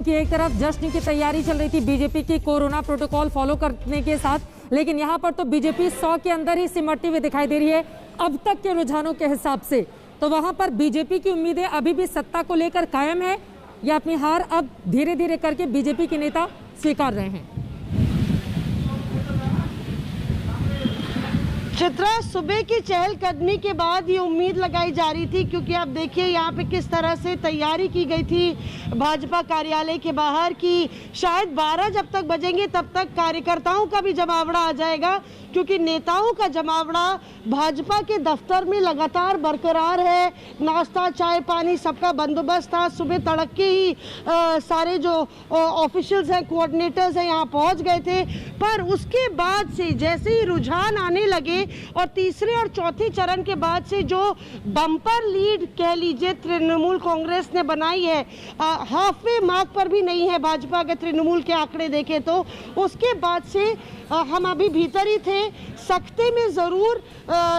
कि एक तरफ जश्न की तैयारी चल रही थी बीजेपी की कोरोना प्रोटोकॉल फॉलो करने के साथ, लेकिन यहाँ पर तो बीजेपी 100 के अंदर ही सिमटती हुई दिखाई दे रही है अब तक के रुझानों के हिसाब से। तो वहां पर बीजेपी की उम्मीदें अभी भी सत्ता को लेकर कायम है या अपनी हार अब धीरे धीरे करके बीजेपी के नेता स्वीकार रहे हैं? चित्रा, सुबह की चहलकदमी के बाद ये उम्मीद लगाई जा रही थी, क्योंकि आप देखिए यहाँ पे किस तरह से तैयारी की गई थी भाजपा कार्यालय के बाहर की शायद 12 जब तक बजेंगे तब तक कार्यकर्ताओं का भी जमावड़ा आ जाएगा, क्योंकि नेताओं का जमावड़ा भाजपा के दफ्तर में लगातार बरकरार है। नाश्ता चाय पानी सबका बंदोबस्त था। सुबह तड़के ही सारे जो ऑफिशियल्स हैं, कोऑर्डिनेटर्स हैं, यहाँ पहुँच गए थे। पर उसके बाद से जैसे ही रुझान आने लगे और तीसरे और चौथे चरण के बाद से जो बम्पर लीड कह लीजिए तृणमूल कांग्रेस ने बनाई है, हाफ वे मार्क पर भी नहीं है भाजपा के तृणमूल के आंकड़े देखें तो, उसके बाद से हम अभी भीतर ही थे। सख्ते में ज़रूर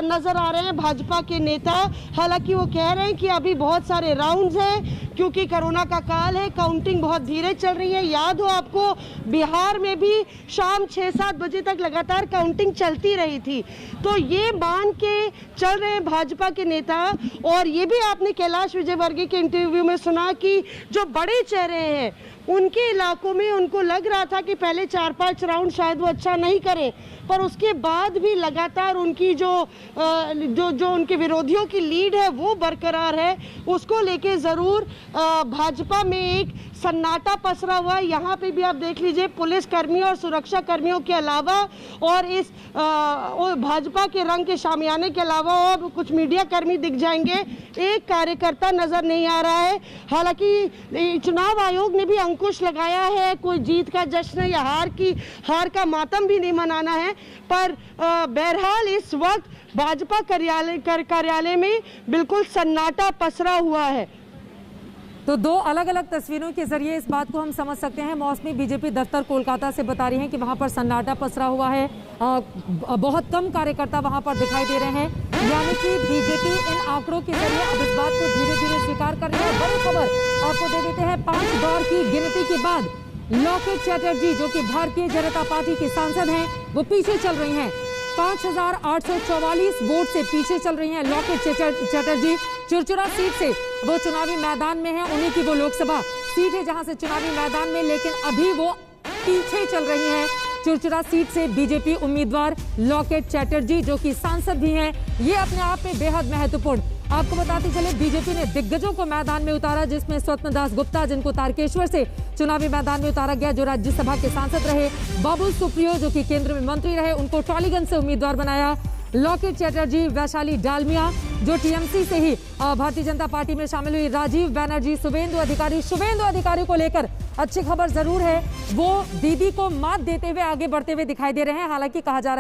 नज़र आ रहे हैं भाजपा के नेता। हालांकि वो कह रहे हैं कि अभी बहुत सारे राउंड्स हैं क्योंकि कोरोना का काल है, काउंटिंग बहुत धीरे चल रही है। याद हो आपको, बिहार में भी शाम 6-7 बजे तक लगातार काउंटिंग चलती रही थी। तो ये मान के चल रहे हैं भाजपा के नेता। और ये भी आपने कैलाश विजयवर्गीय के इंटरव्यू में सुना कि जो बड़े चेहरे हैं उनके इलाकों में उनको लग रहा था कि पहले 4-5 राउंड शायद वो अच्छा नहीं करें, पर उसके बाद भी लगातार उनकी जो उनके विरोधियों की लीड है वो बरकरार है। उसको लेके ज़रूर भाजपा में एक सन्नाटा पसरा हुआ है। यहाँ पे भी आप देख लीजिए, पुलिस कर्मियों और सुरक्षा कर्मियों के अलावा और इस भाजपा के रंग के शामियाने के अलावा और कुछ मीडिया कर्मी दिख जाएंगे, एक कार्यकर्ता नजर नहीं आ रहा है। हालांकि चुनाव आयोग ने भी अंकुश लगाया है, कोई जीत का जश्न या हार का मातम भी नहीं मनाना है। पर बहरहाल इस वक्त भाजपा कार्यालय में बिल्कुल सन्नाटा पसरा हुआ है। तो दो अलग अलग तस्वीरों के जरिए इस बात को हम समझ सकते हैं। मौसमी बीजेपी दफ्तर कोलकाता से बता रही हैं कि वहां पर सन्नाटा पसरा हुआ है, बहुत कम कार्यकर्ता वहां पर दिखाई दे रहे हैं। यानी कि बीजेपी इन आंकड़ों के जरिए अब इस बात को धीरे धीरे स्वीकार कर रही है। बड़ी खबर आपको दे देते हैं, 5 दौर की गिनती के बाद लॉकेट चैटर्जी जो कि भारतीय जनता पार्टी के सांसद हैं, वो पीछे चल रही हैं। 5844 वोट से पीछे चल रही हैं लॉकेट चैटर्जी। चुरचुरा सीट से वो चुनावी मैदान में है, उन्हीं की वो लोकसभा सीट है जहां से चुनावी मैदान में, लेकिन अभी वो पीछे चल रही हैं। चुरचुरा सीट से बीजेपी उम्मीदवार लॉकेट चैटर्जी जो कि सांसद भी हैं, ये अपने आप में बेहद महत्वपूर्ण। आपको बताते चले, बीजेपी ने दिग्गजों को मैदान में उतारा, जिसमें स्वप्न दास गुप्ता जिनको तारकेश्वर से चुनावी मैदान में उतारा गया, जो राज्यसभा के सांसद रहे, बाबुल सुप्रियो जो कि केंद्र में मंत्री रहे, उनको टॉलीगंज से उम्मीदवार बनाया। लॉकेट चैटर्जी, वैशाली डालमिया जो टीएमसी से ही भारतीय जनता पार्टी में शामिल हुई, राजीव बैनर्जी, शुभेंदु अधिकारी को लेकर अच्छी खबर जरूर है, वो दीदी को मात देते हुए आगे बढ़ते हुए दिखाई दे रहे हैं। हालांकि कहा जा रहा है